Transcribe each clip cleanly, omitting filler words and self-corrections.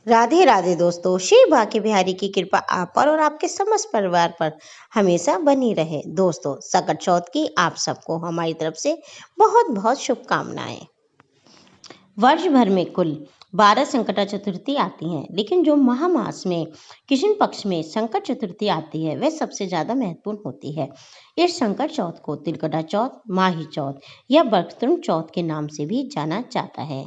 राधे राधे दोस्तों, श्री बांके बिहारी की कृपा आप पर और आपके समस्त परिवार पर हमेशा बनी रहे। दोस्तों, सकट चौथ की आप सबको हमारी तरफ से बहुत बहुत शुभकामनाएं। वर्ष भर में कुल 12 संकटा चतुर्थी आती हैं, लेकिन जो महामास में कृष्ण पक्ष में संकट चतुर्थी आती है वह सबसे ज्यादा महत्वपूर्ण होती है। इस संकट चौथ को तिलकटा चौथ, माही चौथ या बरतुंड चौथ के नाम से भी जाना जाता है।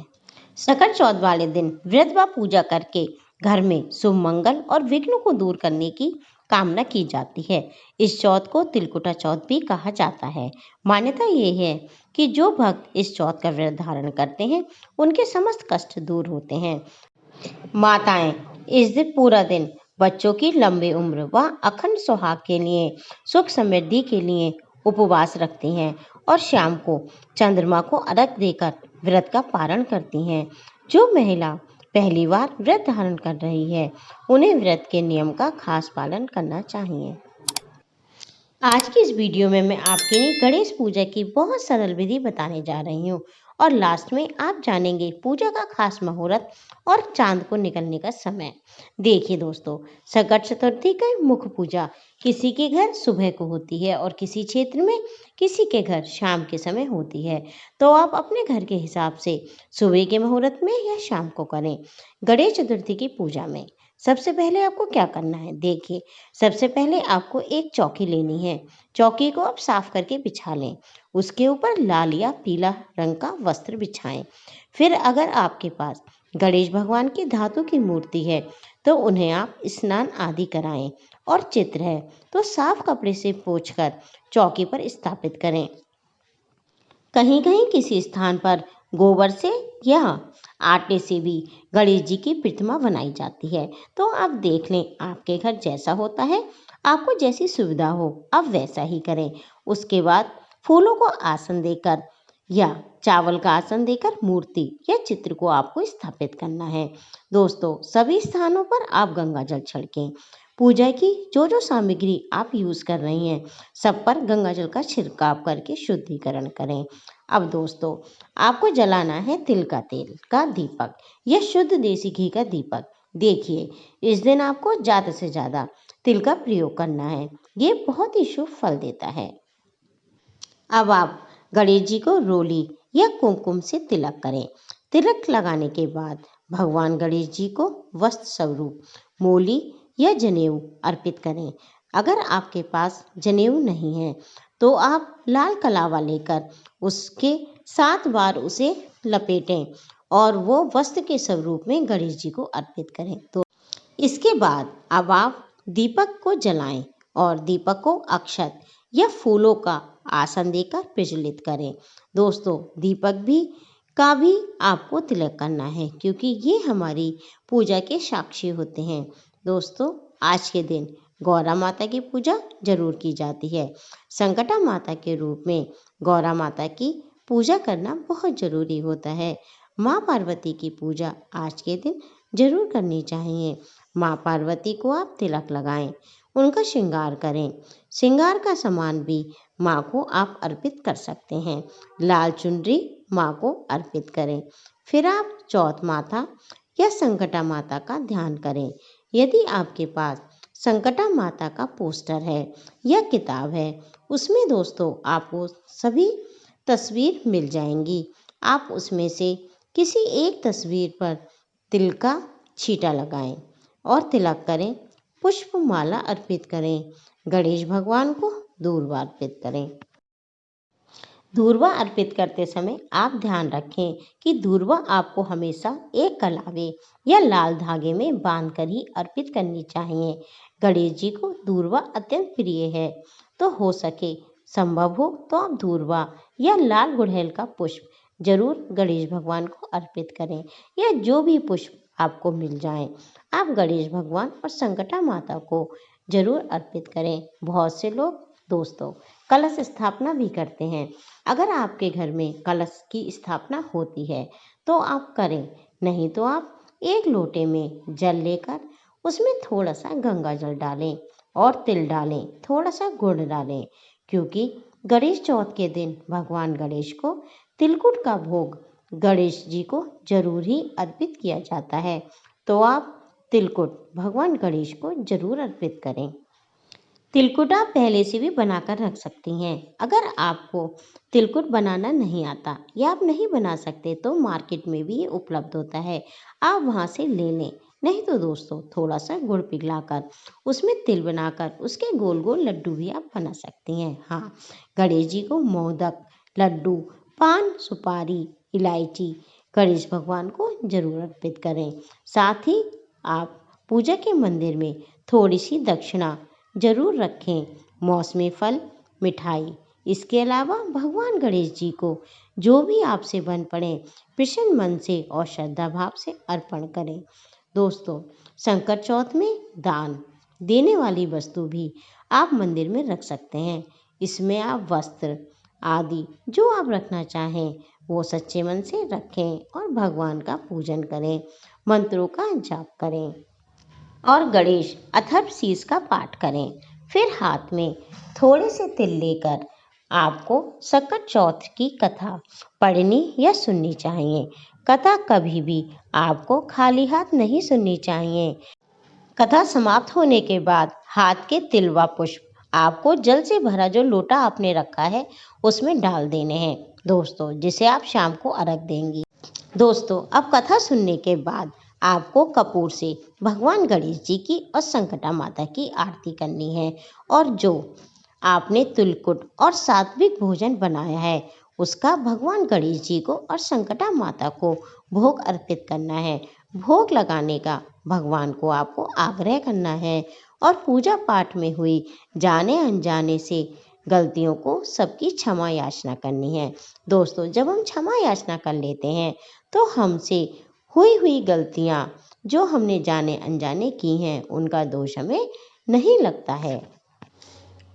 सकट चौथ वाले दिन व्रत व पूजा करके घर में शुभ मंगल और विघ्न को दूर करने की कामना की जाती है। इस चौथ को तिलकुटा चौथ भी कहा जाता है। मान्यता ये है कि जो भक्त इस चौथ का व्रत धारण करते हैं उनके समस्त कष्ट दूर होते हैं। माताएं इस दिन पूरा दिन बच्चों की लंबी उम्र व अखंड सुहाग के लिए, सुख समृद्धि के लिए उपवास रखती हैं और शाम को चंद्रमा को अर्घ देकर व्रत का पारण करती हैं। जो महिला पहली बार व्रत धारण कर रही है उन्हें व्रत के नियम का खास पालन करना चाहिए। आज की इस वीडियो में मैं आपके लिए गणेश पूजा की बहुत सरल विधि बताने जा रही हूँ और लास्ट में आप जानेंगे पूजा का खास मुहूर्त और चांद को निकलने का समय। देखिए दोस्तों, संकट चतुर्थी का मुख्य पूजा किसी के घर सुबह को होती है और किसी क्षेत्र में किसी के घर शाम के समय होती है। तो आप अपने घर के हिसाब से सुबह के मुहूर्त में या शाम को करें। गणेश चतुर्थी की पूजा में सबसे पहले आपको क्या करना है, देखिए। सबसे पहले आपको एक चौकी लेनी है। चौकी को आप साफ करके बिछा लें। उसके ऊपर लाल या पीला रंग का वस्त्र बिछाएं। फिर अगर आपके पास गणेश भगवान की धातु की मूर्ति है तो उन्हें आप स्नान आदि कराएं और चित्र है तो साफ कपड़े से पोंछकर चौकी पर स्थापित करें। कहीं कहीं किसी स्थान पर गोबर से या आटे से भी गणेश जी की प्रतिमा बनाई जाती है। तो आप देख लें आपके घर जैसा होता है, आपको जैसी सुविधा हो आप वैसा ही करें। उसके बाद फूलों को आसन देकर या चावल का आसन देकर मूर्ति या चित्र को आपको स्थापित करना है। दोस्तों, सभी स्थानों पर आप गंगा जल छिड़कें। पूजा की जो सामग्री आप यूज कर रही हैं सब पर गंगा जल का छिड़काव करके शुद्धिकरण करें। अब दोस्तों, आपको जलाना है तिल का तेल का दीपक या शुद्ध देसी घी का दीपक। देखिए, इस दिन आपको ज़्यादा से ज़्यादा तिल का प्रयोग करना है, ये बहुत ही शुभ फल देता है। अब आप गणेश जी को रोली या कुमकुम से तिलक करें। तिलक लगाने के बाद भगवान गणेश जी को वस्त्र स्वरूप मोली या जनेऊ अर्पित करें। अगर आपके पास जनेऊ नहीं है तो आप लाल कलावा लेकर उसके 7 बार उसे लपेटें और वो वस्त्र के स्वरूप में गणेश जी को अर्पित करें। तो इसके बाद अब आप दीपक को जलाएं और दीपक को अक्षत या फूलों का आसन देकर प्रज्वलित करें। दोस्तों, दीपक भी आपको तिलक करना है क्योंकि ये हमारी पूजा के साक्षी होते हैं। दोस्तों, आज के दिन गौरा माता की पूजा जरूर की जाती है। संकटा माता के रूप में गौरा माता की पूजा करना बहुत जरूरी होता है। माँ पार्वती की पूजा आज के दिन जरूर करनी चाहिए। माँ पार्वती को आप तिलक लगाएं, उनका श्रृंगार करें। श्रृंगार का सामान भी माँ को आप अर्पित कर सकते हैं। लाल चुनरी माँ को अर्पित करें। फिर आप चौथ माता या संकटा माता का ध्यान करें। यदि आपके पास संकटा माता का पोस्टर है या किताब है, उसमें दोस्तों आपको सभी तस्वीर मिल जाएंगी। आप उसमें से किसी एक तस्वीर पर तिल का छींटा लगाएं और तिलक करें। पुष्प माला अर्पित करें। गणेश भगवान को दूर्वा अर्पित करें। दूर्वा अर्पित करते समय आप ध्यान रखें कि दूर्वा आपको हमेशा एक कलावे या लाल धागे में बांधकर ही अर्पित करनी चाहिए। गणेश जी को दूर्वा अत्यंत प्रिय है, तो हो सके संभव हो तो आप दूर्वा या लाल गुड़हल का पुष्प जरूर गणेश भगवान को अर्पित करें या जो भी पुष्प आपको मिल जाए आप गणेश भगवान और संकटा माता को जरूर अर्पित करें। बहुत से लोग दोस्तों कलश स्थापना भी करते हैं। अगर आपके घर में कलश की स्थापना होती है तो आप करें, नहीं तो आप एक लोटे में जल लेकर उसमें थोड़ा सा गंगा जल डालें और तिल डालें, थोड़ा सा गुड़ डालें, क्योंकि गणेश चौथ के दिन भगवान गणेश को तिलकुट का भोग गणेश जी को जरूर ही अर्पित किया जाता है। तो आप तिलकुट भगवान गणेश को जरूर अर्पित करें। तिलकुट आप पहले से भी बनाकर रख सकती हैं। अगर आपको तिलकुट बनाना नहीं आता या आप नहीं बना सकते तो मार्केट में भी ये उपलब्ध होता है, आप वहाँ से ले लें। नहीं तो दोस्तों थोड़ा सा गुड़ पिघलाकर उसमें तिल बनाकर उसके गोल गोल लड्डू भी आप बना सकती हैं। हाँ, गणेश जी को मोदक, लड्डू, पान, सुपारी, इलायची गणेश भगवान को जरूर अर्पित करें। साथ ही आप पूजा के मंदिर में थोड़ी सी दक्षिणा जरूर रखें, मौसमी फल, मिठाई। इसके अलावा भगवान गणेश जी को जो भी आपसे बन पड़े प्रसन्न मन से और श्रद्धा भाव से अर्पण करें। दोस्तों, संकट चौथ में दान देने वाली वस्तु भी आप मंदिर में रख सकते हैं। इसमें आप वस्त्र आदि जो आप रखना चाहें वो सच्चे मन से रखें और भगवान का पूजन करें, मंत्रों का जाप करें और गणेश अथर्व शीष का पाठ करें। फिर हाथ में थोड़े से तिल लेकर आपको संकट चौथ की कथा पढ़नी या सुननी चाहिए। कथा कभी भी आपको खाली हाथ नहीं सुननी चाहिए। कथा समाप्त होने के बाद हाथ के तिल व पुष्प आपको जल से भरा जो लोटा आपने रखा है उसमें डाल देने हैं दोस्तों, जिसे आप शाम को अर्घ देंगी। दोस्तों, अब कथा सुनने के बाद आपको कपूर से भगवान गणेश जी की और संकटा माता की आरती करनी है और जो आपने तिलकुट और सात्विक भोजन बनाया है उसका भगवान गणेश जी को और संकटा माता को भोग अर्पित करना है। भोग लगाने का भगवान को आपको आग्रह करना है और पूजा पाठ में हुई जाने अनजाने से गलतियों को सबकी क्षमा याचना करनी है। दोस्तों, जब हम क्षमा याचना कर लेते हैं तो हमसे हुई गलतियां जो हमने जाने अनजाने की हैं उनका दोष हमें नहीं लगता है।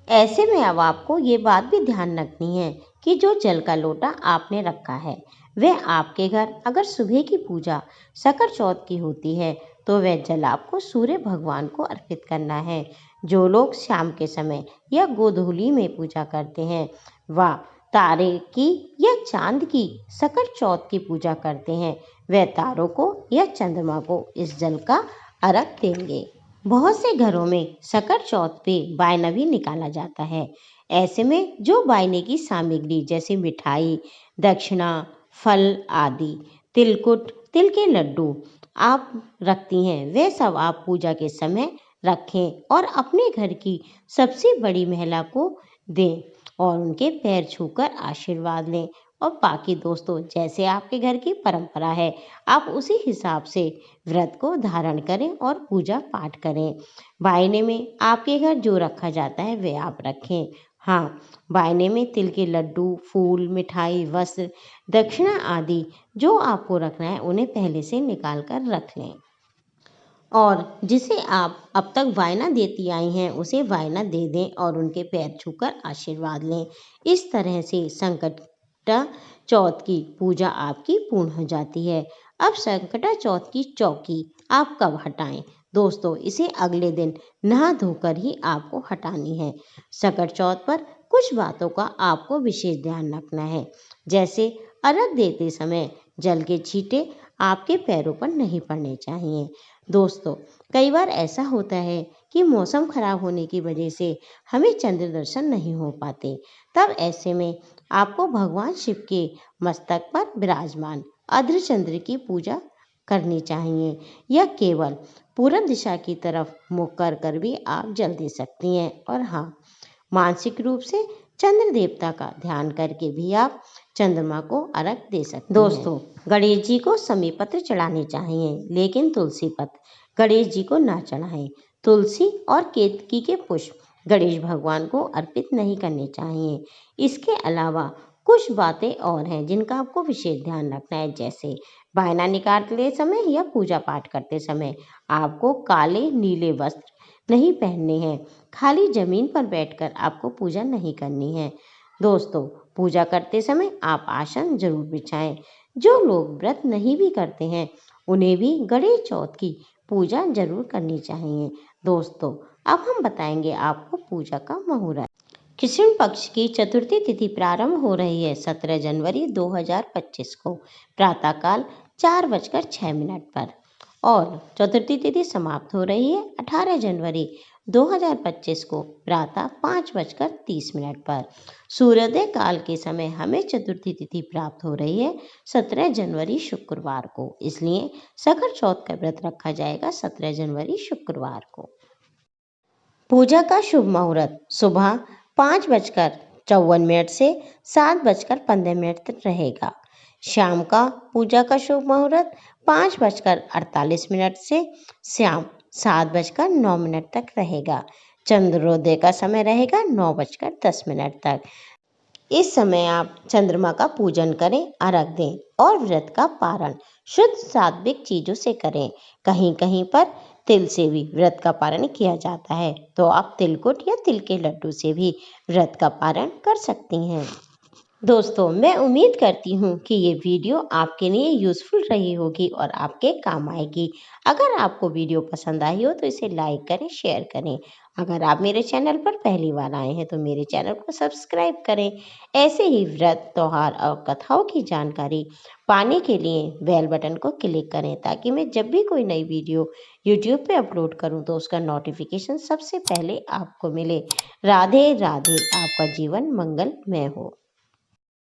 ऐसे में अब आपको ये बात भी ध्यान रखनी है कि जो जल का लोटा आपने रखा है वह आपके घर अगर सुबह की पूजा सकट चौथ की होती है तो वह जल आपको सूर्य भगवान को अर्पित करना है। जो लोग शाम के समय या गोधूली में पूजा करते हैं वह तारे की या चांद की सकट चौथ की पूजा करते हैं, वह तारों को या चंद्रमा को इस जल का अर्घ देंगे। बहुत से घरों में सकट चौथ पे बायना भी निकाला जाता है। ऐसे में जो बायने की सामग्री जैसे मिठाई, दक्षिणा, फल आदि, तिलकुट, तिल के लड्डू आप रखती हैं वे सब आप पूजा के समय रखें और अपने घर की सबसे बड़ी महिला को दें और उनके पैर छूकर आशीर्वाद लें। और बाकी दोस्तों, जैसे आपके घर की परंपरा है आप उसी हिसाब से व्रत को धारण करें और पूजा पाठ करें। बायने में आपके घर जो रखा जाता है वे आप रखें। हाँ, बायने में तिल के लड्डू, फूल, मिठाई, वस्त्र, दक्षिणा आदि जो आपको रखना है उन्हें पहले से निकाल कर रख लें और जिसे आप अब तक वायना देती आई हैं उसे वायना दे दें और उनके पैर छूकर आशीर्वाद लें। इस तरह से संकटा चौथ की पूजा आपकी पूर्ण हो जाती है। अब संकटा चौथ की चौकी आप कब हटाएं? दोस्तों, इसे अगले दिन नहा धोकर ही आपको हटानी है। संकट चौथ पर कुछ बातों का आपको विशेष ध्यान रखना है, जैसे अर्घ देते समय जल के छींटे आपके पैरों पर नहीं पड़ने चाहिए। दोस्तों, कई बार ऐसा होता है कि मौसम खराब होने की वजह से हमें चंद्र दर्शन नहीं हो पाते। तब ऐसे में आपको भगवान शिव के मस्तक पर विराजमान अर्धचंद्र की पूजा करनी चाहिए या केवल पूरब दिशा की तरफ मुख कर भी आप जल दे सकती हैं। और हाँ, मानसिक रूप से चंद्र देवता का ध्यान करके भी आप चंद्रमा को अर्घ दे सकते हैं। दोस्तों, गणेश जी को समीपत्र पत्र चढ़ाने चाहिए लेकिन तुलसी पत्र गणेश जी को ना चढ़ाएं। तुलसी और केतकी के पुष्प गणेश भगवान को अर्पित नहीं करने चाहिए। इसके अलावा कुछ बातें और हैं जिनका आपको विशेष ध्यान रखना है, जैसे बायना निकालते समय या पूजा पाठ करते समय आपको काले नीले वस्त्र नहीं पहनने हैं। खाली जमीन पर बैठकर आपको पूजा नहीं करनी है। दोस्तों, पूजा करते समय आप आसन जरूर बिछाएं। जो लोग व्रत नहीं भी करते हैं उन्हें भी गणेश चौथ की पूजा जरूर करनी चाहिए। दोस्तों, अब हम बताएंगे आपको पूजा का मुहूर्त। कृष्ण पक्ष की चतुर्थी तिथि प्रारंभ हो रही है 17 जनवरी 2025 को प्रातःकाल 4:06 पर और चतुर्थी तिथि समाप्त हो रही है 18 जनवरी 2025 को प्रातः 5:30 पर। सूर्योदय काल के समय हमें चतुर्थी तिथि प्राप्त हो रही है 17 जनवरी शुक्रवार को, इसलिए सकट चौथ का व्रत रखा जाएगा 17 जनवरी शुक्रवार को। पूजा का शुभ मुहूर्त सुबह 5:54 से 7:15 तक रहेगा। शाम का पूजा का शुभ मुहूर्त 5:48 से शाम 7:09 तक रहेगा। चंद्रोदय का समय रहेगा 9:10 तक। इस समय आप चंद्रमा का पूजन करें, अर्घ दें और व्रत का पारण शुद्ध सात्विक चीजों से करें। कहीं कहीं पर तिल से भी व्रत का पारण किया जाता है, तो आप तिलकुट या तिल के लड्डू से भी व्रत का पारण कर सकती हैं। दोस्तों, मैं उम्मीद करती हूँ कि ये वीडियो आपके लिए यूज़फुल रही होगी और आपके काम आएगी। अगर आपको वीडियो पसंद आई हो तो इसे लाइक करें, शेयर करें। अगर आप मेरे चैनल पर पहली बार आए हैं तो मेरे चैनल को सब्सक्राइब करें। ऐसे ही व्रत, त्योहार और कथाओं की जानकारी पाने के लिए बेल बटन को क्लिक करें, ताकि मैं जब भी कोई नई वीडियो यूट्यूब पे अपलोड करूं तो उसका नोटिफिकेशन सबसे पहले आपको मिले। राधे राधे, आपका जीवन मंगलमय हो।